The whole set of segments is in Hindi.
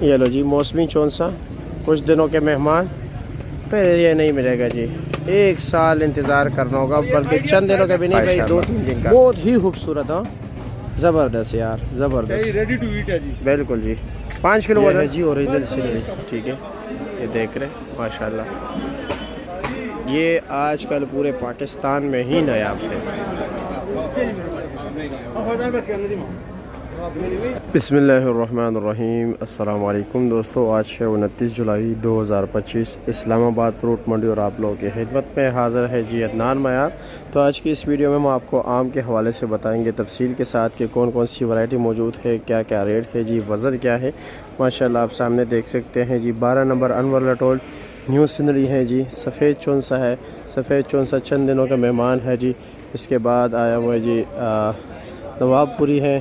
ये लो जी मौसमी चौंसा, कुछ दिनों के मेहमान, फिर ये नहीं मिलेगा जी। 1 साल इंतज़ार करना होगा, बल्कि चंद दिनों का भी नहीं भाई, 2-3 दिन का। बहुत ही खूबसूरत हो, ज़बरदस्त यार, ज़बरदस्त, रेडी टू ईट है जी। बिल्कुल जी। 5 किलो वजन है जी, ओरिजिनल सिंगड़ी। ठीक है, ये देख रहे माशाल्लाह, ये आजकल पूरे पाकिस्तान में ही नायाब है। बिस्मिल्लाहिर्रहमानिर्रहीम। अस्सलाम वालेकुम दोस्तों, आज है 29 जुलाई 2025। इस्लामाबाद फ्रूट मंडी और आप लोगों की खिदमत में हाज़िर है जी अदनान मयार। तो आज की इस वीडियो में हम आपको आम के हवाले से बताएंगे तफसील के साथ कि कौन कौन सी वैरायटी मौजूद है, क्या क्या रेट है जी, वज़न क्या है। माशाल्लाह आप सामने देख सकते हैं जी। 12 नंबर अनवर लटोल न्यू सिंदड़ी है जी। सफ़ेद चौंसा है, सफ़ेद चौंसा चंद दिनों का मेहमान है जी। इसके बाद आया हुआ है जी नवाबपुरी है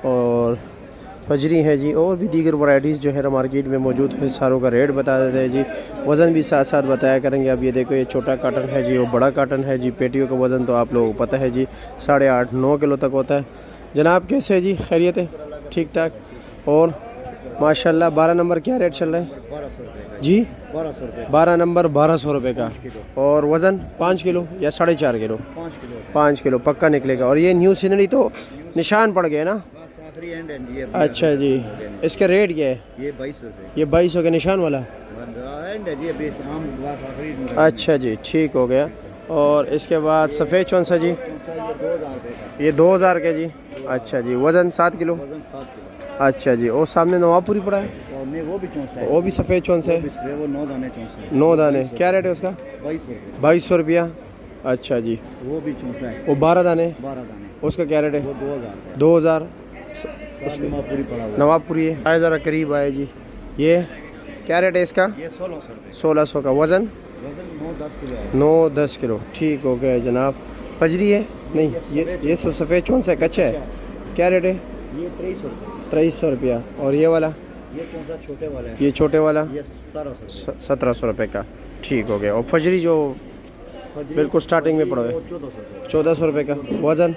और फजरी है जी, और भी दीगर वैराइटीज़ जो है मार्केट में मौजूद है। सारों का रेट बता देते हैं जी, वज़न भी साथ साथ बताया करेंगे। अब ये देखो, ये छोटा काटन है जी, वो बड़ा काटन है जी। पेटियों का वज़न तो आप लोगों को पता है जी, 8.5-9 किलो तक होता है। जनाब कैसे है जी, खैरियत है? ठीक ठाक। और माशाल्लाह 12 नंबर क्या रेट चल रहा है? 1200 रुपये जी, 1200 रुपये। 12 नंबर 1200 रुपये का। और वज़न 5 किलो या 4.5 किलो? 5 किलो पक्का निकलेगा। और ये न्यू सीनरी तो निशान पड़ गए ना? एंड है अच्छा जी, इसका रेट क्या है? ये 2200 रुपये। ये 2200 के निशान वाला? एंड है जी, अभी आम ग्लास आखिरी में। अच्छा जी, ठीक हो गया। और इसके बाद सफ़ेद चौंसा जी? ये 2000 रुपये का। ये 2000 के जी। अच्छा जी, वज़न 7 किलो? वजन 7 किलो। अच्छा जी, और सामने नवाबपुरी पड़ा है, और में वो भी चौंसा है, वो भी सफ़ेद चौंसा है? वो 9 दाने चौंसा है। 9 दाने, क्या रेट है उसका? 2200 रुपये। 2200 रुपया। अच्छा जी, वो भी चौंसा है, वो 12 दाने, 12 दाने, उसका क्या रेट है? वो 2000 रुपये। 2000। पूरी पड़ा हुआ। नवाबपुरी है, आए ज़रा करीब आए जी। ये क्या रेट है इसका? ये 1600 रुपये। 1600 का। वज़न? वजन 9-10 किलो है। 9-10 किलो। ठीक हो गया जनाब। फजरी है? नहीं, ये सफ़ेद चौंसा है, कच्चा है। क्या रेट है? ये 2300 रुपये। 2300 रुपया। और ये वाला? ये चौंसा छोटे वाला है, ये छोटे वाला? ये 1700 रुपये। 1700 रुपये का। ठीक हो गया। और फजरी जो बिल्कुल स्टार्टिंग में पड़ा है? 1400 रुपये। 1400 रुपये का। वज़न?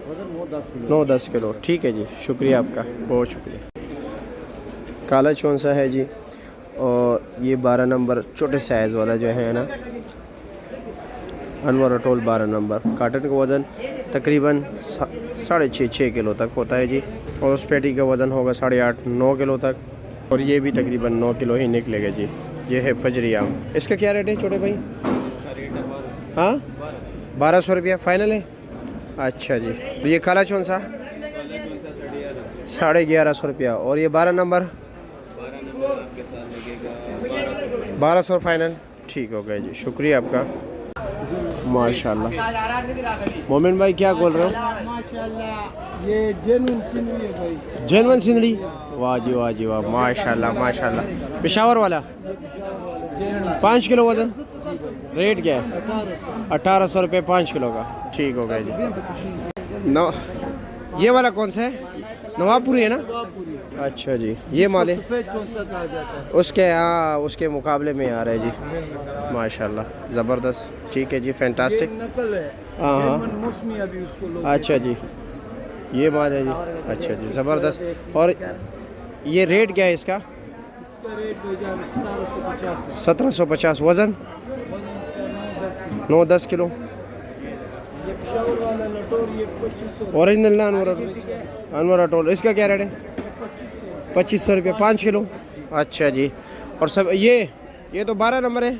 वजन 9-10 किलो। 9-10 किलो। ठीक है जी, शुक्रिया आपका, बहुत शुक्रिया। काला चौंसा है जी, और ये 12 नंबर छोटे साइज़ वाला जो है ना, अनवर अटोल 12 नंबर। काटन का वज़न तकरीबन 6.5 किलो तक होता है जी, और उस पेटी का वज़न होगा 8.5-9 किलो तक, और ये भी तकरीबन 9 किलो ही निकलेगा जी। ये है फजरी आम। इसका क्या रेट है छोटे भाई? हाँ, 1200 रुपया फाइनल है। अच्छा जी। ये काला चौंसा 1150 रुपया। और ये 12 नंबर 1200 फाइनल। ठीक हो गया जी, शुक्रिया आपका, माशाल्लाह। मोमिन भाई क्या बोल रहे हो? माशाल्लाह, ये जेनुइन सिंदड़ी है भाई। जेनवन सिंदड़ी? वाह जी, वाह जी, वाह, माशाल्लाह माशाल्लाह। पेशावर वाला 5 किलो वज़न। रेट क्या है? 1800 रुपये 5 किलो का। ठीक हो गया जी। नौ, ये वाला कौन सा है? नवाबपुरी है ना? अच्छा जी, ये माल है उसके, हाँ, उसके मुकाबले में आ रहा है जी। माशाल्लाह ज़बरदस्त। ठीक है जी, फैंटास्टिक। हाँ हाँ, अच्छा जी, ये माल है जी। अच्छा जी, ज़बरदस्त। और ये रेट क्या है इसका? 1750। वज़न? 9-10 किलो। ओरिजिनल ना अनवर अटोल, इसका क्या रेट है? 2500 रुपये 5 किलो। अच्छा जी। और सब ये तो 12 नंबर है,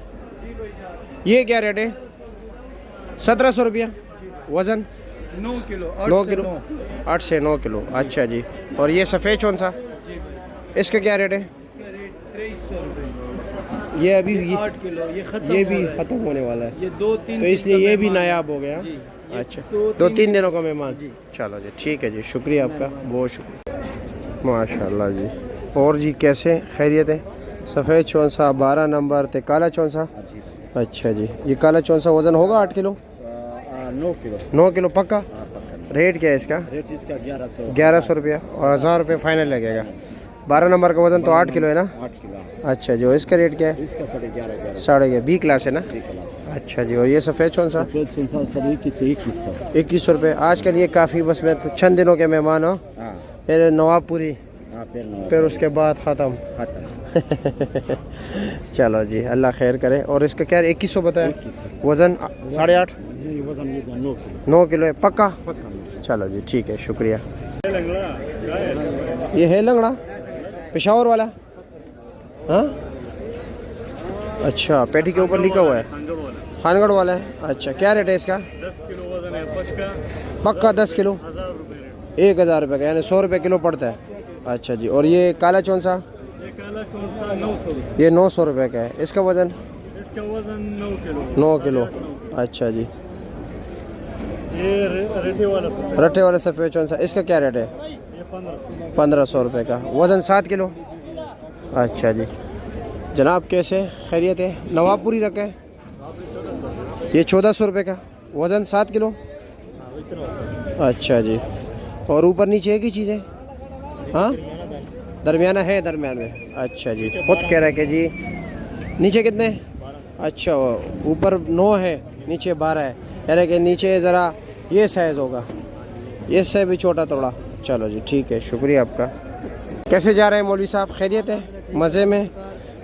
ये क्या रेट है? 1700 रुपया। वज़न? 9 किलो। 9 किलो, 8 से 9 किलो। अच्छा जी। और ये सफ़ेद चौंसा, इसका क्या रेट है? 2300 रुपये। ये अभी 8 किलो, ये भी ख़त्म होने वाला है, ये 2-3 तो इसलिए ये भी नायाब हो गया। अच्छा, 2-3 दिनों का मेहमान। चलो जी, ठीक है जी, शुक्रिया आपका, बहुत शुक्रिया, माशाल्लाह जी। और जी कैसे खैरियत है? सफ़ेद चौंसा 12 नंबर ते काला चौंसा। अच्छा जी, ये काला चौंसा वज़न होगा 8 किलो? 9 किलो। 9 किलो पक्का। रेट क्या है इसका? रेट इसका 1100 रुपया। और 1000 रुपये फाइनल लगेगा। 12 नंबर का वज़न तो 8 किलो है ना? 8 किलो। अच्छा जी, और इसका रेट क्या है? इसका 11.5 11.5 बी क्लास है ना? अच्छा जी, और ये सफ़ेद चौंसा? सफ़ेद चौंसा सभी की 2100 2100 रुपये। आजकल ये काफ़ी, बस मैं तो चंद दिनों के मेहमान हो। हाँ, फिर नवाबपुरी फिर उसके बाद ख़त्म। चलो जी, अल्लाह खैर करे। और इसका क्या 2100 बताया? वज़न 8.5 9 किलो है पक्का? चलो जी ठीक है, शुक्रिया। ये है लंगड़ा पेशावर वाला? हाँ अच्छा, पेटी के ऊपर लिखा हुआ है खानगढ़ वाला है। अच्छा, क्या रेट है इसका? 10 किलो वजन है पक्का 10 किलो 1000 रुपये का, यानी 100 रुपये किलो पड़ता है। अच्छा जी। और ये काला चौन सा? ये काला चौन सा 900 रुपये। ये 900 रुपये का है। इसका वज़न? इसका वजन 9 किलो। 9 किलो। अच्छा जी। ये रेठे वाला रट्टे वाले सफ़ेद चौन सा, इसका क्या रेट है? ये 1500। 1500 रुपये का। वज़न 7 किलो। अच्छा जी। जनाब कैसे खैरियत है? नवाबपुरी रखे ये 1400 रुपये का, वज़न 7 किलो। अच्छा जी। और ऊपर नीचे एक ही चीज़ है? हाँ दरमियाना है, दरमियान में। अच्छा जी। खुद कह रहा है कि जी नीचे कितने? अच्छा, ऊपर 9 है नीचे 12 है, यानी कि नीचे ज़रा ये साइज़ होगा, ये से भी छोटा थोड़ा। चलो जी ठीक है, शुक्रिया आपका। कैसे जा रहे हैं मौलवी साहब? खैरियत है? मज़े में?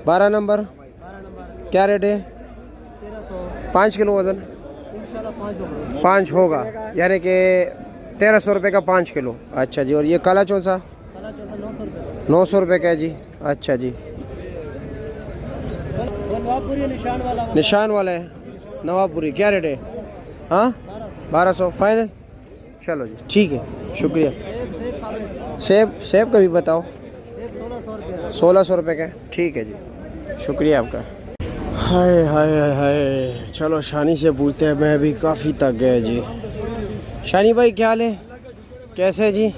12 नंबर क्या रेट है? 5 किलो वज़न 5 होगा, यानी कि 1300 रुपये का 5 किलो। अच्छा जी। और ये काला चौन सा? 900 रुपये का है जी। अच्छा जी। निशान वाला है नवाबपुरी, क्या रेट है? हाँ 1200 फाइनल। चलो जी ठीक है, शुक्रिया। सेब का भी बताओ। 1600 रुपये का, ठीक है जी, शुक्रिया आपका। हाय हाय हाय हाय। चलो शानी से पूछते हैं, मैं भी काफ़ी थक गया जी। शानी भाई क्या हाल है? कैसे जी?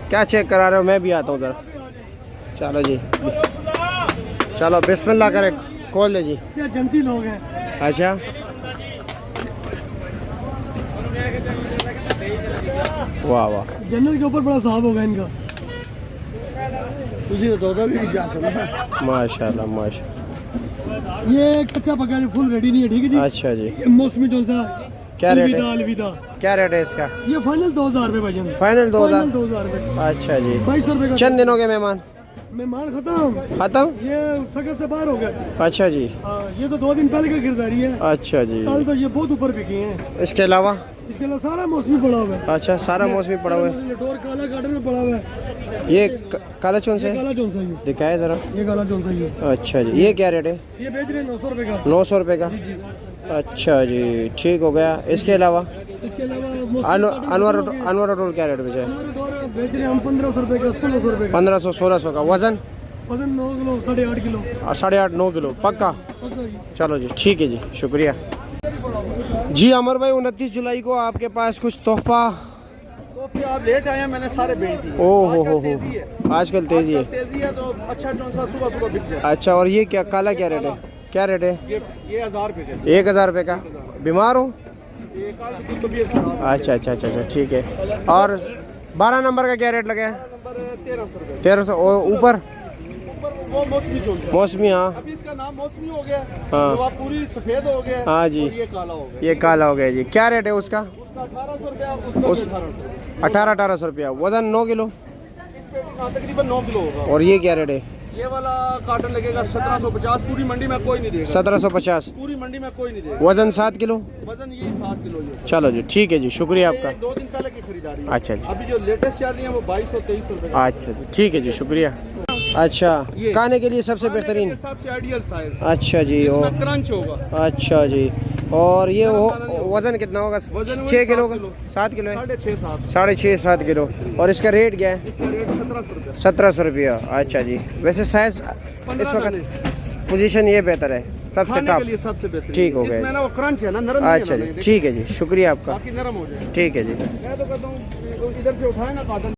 क्या चेक करा रहे हो? मैं भी आता हूँ उधर। चलो जी, चलो बिस्मिल्लाह करें, खोल ले जी। क्या जनती लोग हैं। अच्छा वाह वाह, जन्नत के ऊपर बड़ा साहब होगा इनका। तुझे तो भी जा सकता। माशाल्लाह माशाल्लाह। ये कच्चा पका फुल रेडी नहीं है, ठीक है जी। अच्छा जी। ये मौसमी जो सा क्या रेट है? अलविदा। क्या रेट है इसका? ये फाइनल 2000 रुपये भाईजान। फाइनल 2000। 2000 रुपये। अच्छा जी। 2200 रुपये का। चंद दिनों के मेहमान मेहमान खत्म। खत्म? ये सगत से बाहर हो गया। अच्छा जी। ये तो 2 दिन पहले का गिरदारी है। अच्छा जी। कल तो ये बहुत ऊपर बिके हैं। इसके अलावा? इसके अलावा सारा मौसमी पड़ा हुआ है। अच्छा, सारा मौसमी पड़ा हुआ है। लटोर काला काटन में पड़ा हुआ है। ये काला चौन से काला चौन सा ये। दिखाए ज़रा। ये काला चौन सा ये। अच्छा जी। ये क्या रेट है? ये बेच रहे हैं 900 रुपये का। 900 रुपये का। अच्छा जी, ठीक हो गया। इसके अलावा इसके अलावा अनवर रोल क्या रेट बेचा है? बेच रहे हैं हम 1500 रुपये का, 1600 रुपये का। 1500 1600 का। वज़न? वजन 9 किलो 8.5 किलो। 8.5 9 किलो पक्का? पक्का जी। चलो जी ठीक है जी, शुक्रिया जी। अमर भाई 29 जुलाई को आपके पास कुछ तोहफा? तो फिर आप लेट आए हैं, मैंने सारे बेच दिए। ओह हो, आजकल तेज़ी है। तेजी है तो अच्छा चौन सा सुबह सुबह बिक जाए। अच्छा, और ये क्या काला क्या रेट है? क्या रेट है? ये 1000 रुपये का। 1000 रुपये का। बीमार हो? ये काल की तबीयत खराब। अच्छा अच्छा अच्छा अच्छा, ठीक है। और 12 नंबर का क्या रेट लगा है? नंबर 1300 रुपये। 1300। और ऊपर वो मौसमी चौन सा। मौसमी? हाँ अभी इसका नाम मौसमी हो गया। हाँ। तो आप पूरी सफेद हो गया। हाँ जी। और ये काला हो गया। ये काला हो गया जी। क्या रेट है उसका? उसका 1800 रुपया, उसका उस 1800। 1800 रुपया। वज़न 9 किलो। तकरीबन 9 किलो होगा। और ये क्या रेट है? ये वाला कार्टन लगेगा 1750। पूरी मंडी में कोई नहीं देगा। 1750। पूरी मंडी में कोई नहीं देगा। वज़न 7 किलो। वजन ये 7 किलो ये। चलो जी ठीक है जी, शुक्रिया आपका। 2 दिन पहले की खरीदारी है। अच्छा जी। अभी जो लेटेस्ट चल रही है वो 2200-2300 रुपए। अच्छा जी ठीक है जी, शुक्रिया। अच्छा, खाने के लिए सबसे बेहतरीन? सबसे आइडियल साइज। अच्छा जी। इसमें और क्रंच होगा। अच्छा जी। और ये वज़न कितना होगा? वजन 6 किलो का? 7 7 किलो है। 6.5-7। 6.5-7 किलो। और इसका रेट क्या है? इसका रेट 1700 रुपये। 1700 रुपया। अच्छा जी। वैसे साइज इस वक्त पोजीशन ये बेहतर है सबसे खाने टॉप? के लिए सबसे बेहतर। ठीक हो गया। इसमें ना वो क्रंच है ना, नरम नहीं है अच्छा ना, जी ठीक है जी, शुक्रिया आपका। बाकी नरम हो जाए। ठीक है जी। मैं तो कहता हूँ इधर से उठाए ना काटन।